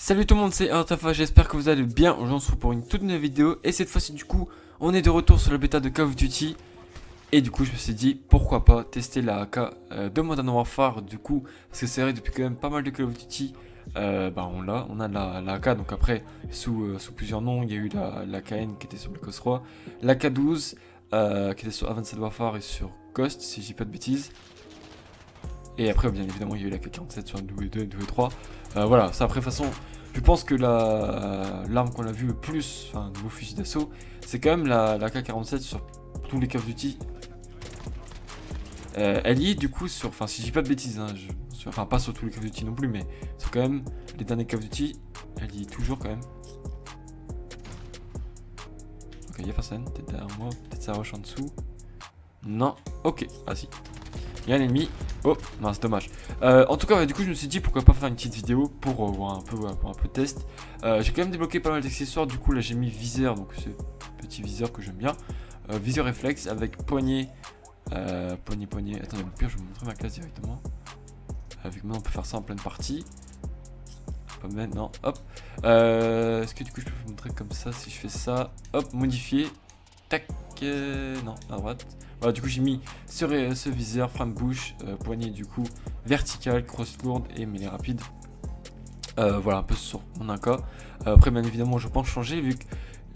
Salut tout le monde, c'est Artafa, j'espère que vous allez bien. Aujourd'hui on se retrouve pour une toute nouvelle vidéo. Et cette fois-ci du coup, on est de retour sur la bêta de Call of Duty. Et du coup je me suis dit, pourquoi pas tester la AK de Modern Warfare du coup. Parce que c'est vrai, depuis quand même pas mal de Call of Duty, on a la AK. Donc après, sous plusieurs noms, il y a eu la KN qui était sur Black Ops 3, la K12 qui était sur Advanced Warfare et sur Ghost, si je dis pas de bêtises. Et après, bien évidemment, il y a eu la K47 sur W2 et W3. Voilà, ça après, de toute façon, je pense que l'arme qu'on a vue le plus, enfin, nouveau fusil d'assaut, c'est quand même la K47 sur tous les Call of Duty. Elle y est du coup sur, enfin, si je dis pas de bêtises, hein, enfin, pas sur tous les Call of Duty non plus, mais sur quand même les derniers Call of Duty, elle y est toujours quand même. Ok, il y a personne, peut-être derrière moi, peut-être ça rush en dessous. Non, ok, ah si. Il y a un ennemi. Oh, non, c'est dommage. En tout cas, du coup, je me suis dit pourquoi pas faire une petite vidéo pour voir un peu, pour un peu de test. J'ai quand même débloqué pas mal d'accessoires. Du coup, là, j'ai mis viseur, donc ce petit viseur que j'aime bien. Viseur réflexe avec poignée. Poignée. Attendez, au pire, je vais vous montrer ma classe directement. Avec moi, on peut faire ça en pleine partie. Pas maintenant. Hop. Est-ce que du coup, je peux vous montrer comme ça si je fais ça? Hop, modifier. Tac. Non, à droite. Voilà, du coup j'ai mis ce viseur, frame bouche, poignée du coup verticale, crosse lourde et mêlée rapide. Voilà un peu sur mon AK. Après bien évidemment je pense changer vu que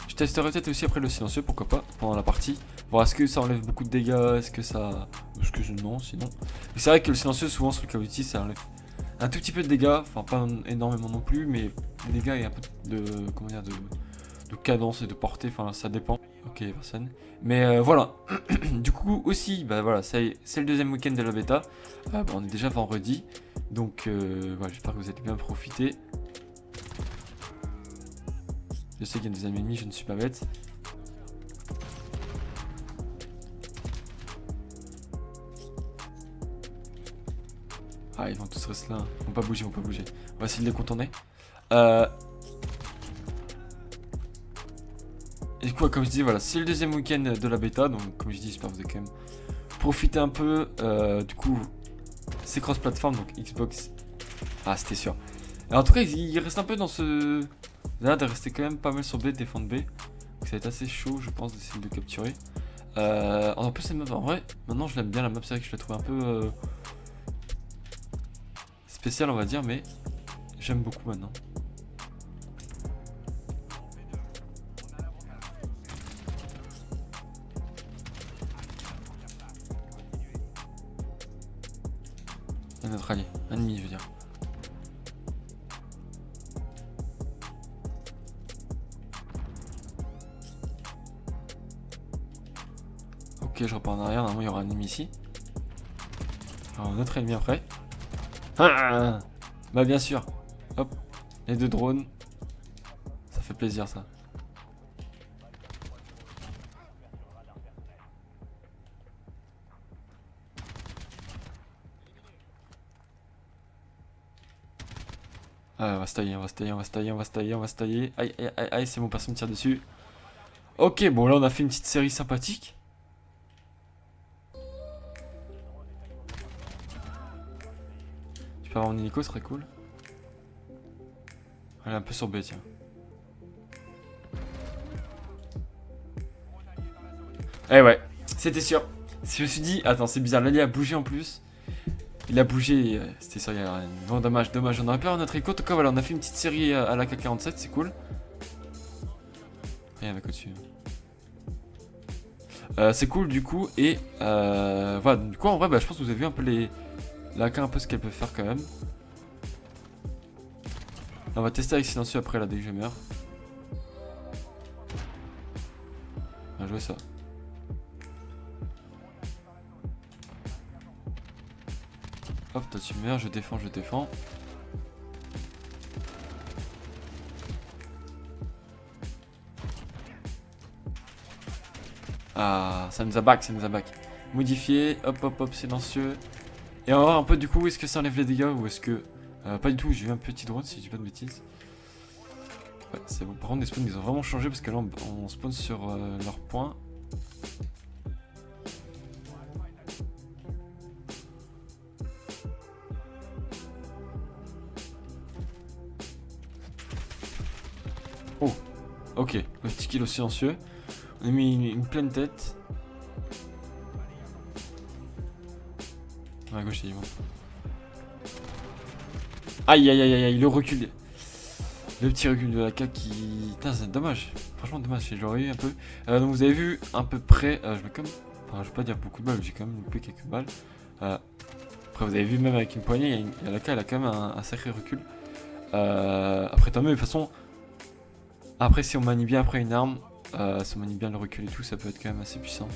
je testerai peut-être aussi après le silencieux, pourquoi pas, pendant la partie. Voir est-ce que ça enlève beaucoup de dégâts, est-ce que ça... Est-ce que non sinon. C'est vrai que le silencieux souvent sur le Call of Duty ça enlève un tout petit peu de dégâts, enfin pas énormément non plus, mais des dégâts et un peu de... comment dire, de cadence et de portée, enfin ça dépend. Ok, personne. Mais voilà. Du coup aussi, bah voilà, c'est le deuxième week-end de la bêta. On est déjà vendredi. Donc voilà, j'espère que vous allez bien profiter. Je sais qu'il y a des ennemis, je ne suis pas bête. Ah, ils vont tous rester là. Ils vont pas bouger, ils vont pas bouger. On va essayer de les contourner. Et du coup, comme je dis, voilà, c'est le deuxième week-end de la bêta. Donc, comme je dis, j'espère que vous allez quand même profiter un peu. Du coup, c'est cross-platform, donc Xbox. Ah, c'était sûr. Et en tout cas, il reste un peu dans ce. Là, de rester quand même pas mal sur B, défendre B. Donc, ça va être assez chaud, je pense, d'essayer de le capturer. En plus, cette map, en vrai, maintenant je l'aime bien la map. C'est vrai que je la trouve un peu spéciale, on va dire, mais j'aime beaucoup maintenant. Un autre allié, un ennemi, je veux dire. Ok, je repars en arrière. Normalement, il y aura un ennemi ici. Alors, un autre ennemi après. Ah, bah, bien sûr. Hop, les deux drones. Ça fait plaisir, ça. Ah, on va se tailler, on va se tailler, on va se tailler, on va se tailler, on va se tailler. Aïe, aïe, aïe, aïe, c'est bon, personne me tire dessus. Ok, bon, là, on a fait une petite série sympathique. Je peux avoir mon hélico, ce serait cool. Allez, un peu sur B, tiens. Eh ouais, c'était sûr. Je me suis dit, attends, c'est bizarre, l'allié a bougé en plus. Il a bougé, c'était sûr, il y a un bon dommage, on aurait pu avoir notre hélico. En tout cas, voilà, on a fait une petite série à la K47, c'est cool. Rien avec au-dessus. C'est cool du coup, et voilà, du coup, en vrai, je pense que vous avez vu un peu la AK, un peu ce qu'elle peut faire quand même. On va tester avec silencieux après, là, dès que je meurs. Bien joué ça. Hop, toi tu meurs, je défends, je défends. Ah, ça nous a back, ça nous a back. Modifié, hop, hop, hop, silencieux. Et on va voir un peu du coup, est-ce que ça enlève les dégâts ou est-ce que... pas du tout, j'ai eu un petit drone si je dis pas de bêtises. Ouais, c'est bon. Par contre, les spawns, ils ont vraiment changé parce que là, on spawn sur leur point. Oh, ok, le petit kilo silencieux. On a mis une pleine tête. À gauche, il va. Aïe aïe aïe aïe, le recul. Le petit recul de la AK qui... Putain, c'est dommage. Franchement, dommage, j'aurais eu un peu. Donc, vous avez vu à peu près. Je vais comme. Enfin, je vais pas dire beaucoup de balles, j'ai quand même loupé quelques balles. Après, vous avez vu, même avec une poignée, la AK, elle a quand même un sacré recul. Après, tant mieux, de toute façon. Après, si on manie bien après une arme, si on manie bien le recul et tout, ça peut être quand même assez puissant.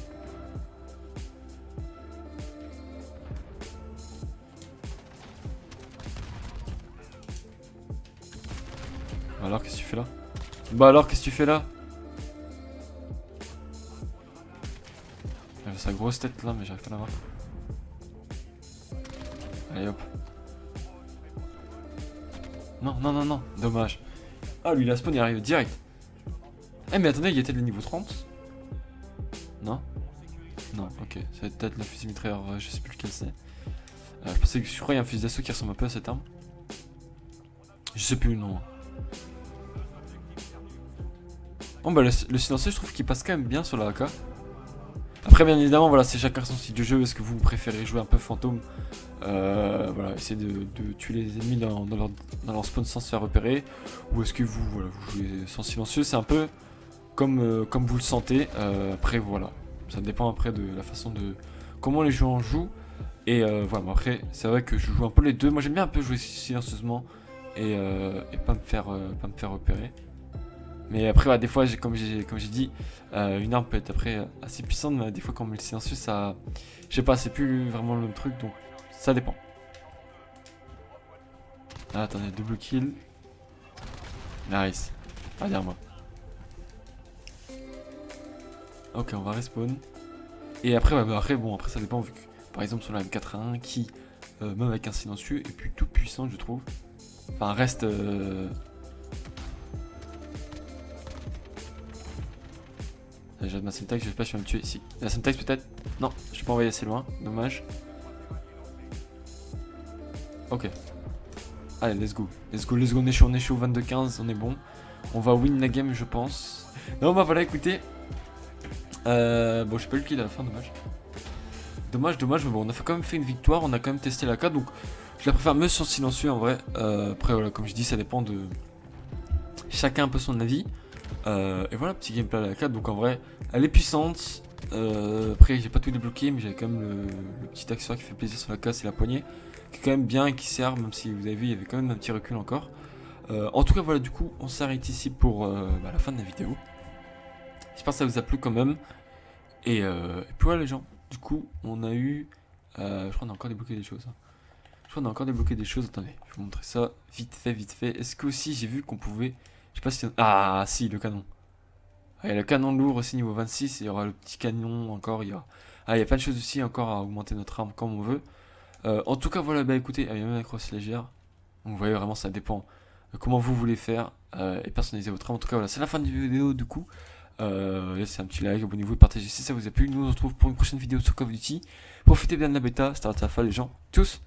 Alors, qu'est-ce que tu fais là? Bah alors, qu'est-ce que tu fais là? J'avais sa grosse tête là, mais j'arrive pas à la voir. Allez hop. Non, non, non, non, dommage. Ah, lui, la spawn, il arrive direct. Eh, mais attendez, il était le niveau 30? Non? Non, ok. Ça va être peut-être le fusil mitrailleur, je sais plus lequel c'est. Je pensais que je crois qu'il y a un fusil d'assaut qui ressemble un peu à cette arme. Je sais plus le nom. Bon, bah, le silencieux, je trouve qu'il passe quand même bien sur la AK. Après, bien évidemment, voilà, c'est chacun son style de jeu. Est-ce que vous préférez jouer un peu fantôme? Voilà, essayer de tuer les ennemis dans leur spawn sans se faire repérer. Ou est-ce que vous, voilà, vous jouez sans silencieux? C'est un peu comme vous le sentez. Après, voilà. Ça dépend après de la façon de comment les joueurs jouent. Et voilà, après, c'est vrai que je joue un peu les deux. Moi, j'aime bien un peu jouer silencieusement et pas me faire repérer. Mais après, bah, des fois, comme j'ai dit, une arme peut être après assez puissante, mais des fois, quand on met le silencieux, ça. Je sais pas, c'est plus vraiment le même truc, donc ça dépend. Ah, attendez, double kill. Nice. Ah, derrière moi. Ok, on va respawn. Et après, bah, après, ça dépend, vu que par exemple, sur la M4A1, qui, même avec un silencieux, est plutôt puissant, je trouve. Enfin, reste. J'ai ma Semtex, je sais pas si je vais me tuer ici. La Semtex peut-être? Non, je suis pas envoyé assez loin, dommage. Ok. Allez, let's go. Let's go, let's go, on est chaud, 22-15, on est bon. On va win la game, je pense. Non, bah voilà, écoutez. Bon, j'ai pas eu le kill à la fin, dommage. Dommage, mais bon, on a quand même fait une victoire, on a quand même testé la 4, donc je la préfère mieux sur silencieux en vrai. Après, voilà, comme je dis, ça dépend de chacun un peu son avis. Et voilà, petit gameplay à la 4, donc en vrai, elle est puissante. Après, j'ai pas tout débloqué, mais j'avais quand même le petit accessoire qui fait plaisir sur la casse et la poignée, qui est quand même bien et qui sert, même si vous avez vu, il y avait quand même un petit recul encore. En tout cas, voilà, du coup, on s'arrête ici pour la fin de la vidéo. J'espère que ça vous a plu quand même. Et puis voilà, les gens, du coup, on a eu. Je crois qu'on a encore débloqué des choses. Hein. Je crois qu'on a encore débloqué des choses. Attendez, je vais vous montrer ça vite fait. Est-ce que aussi j'ai vu qu'on pouvait. Je sais pas si. Ah, si, le canon. Il y a le canon lourd aussi niveau 26, il y aura le petit canon encore, il y a plein de choses aussi encore à augmenter notre arme comme on veut. En tout cas voilà, bah écoutez, il y a même la crosse légère. Donc vous voyez vraiment ça dépend de comment vous voulez faire et personnaliser votre arme. En tout cas voilà, c'est la fin de la vidéo du coup. Laissez un petit like, abonnez-vous et partagez si ça vous a plu. Nous on se retrouve pour une prochaine vidéo sur Call of Duty. Profitez bien de la bêta, Start Alpha les gens, tous.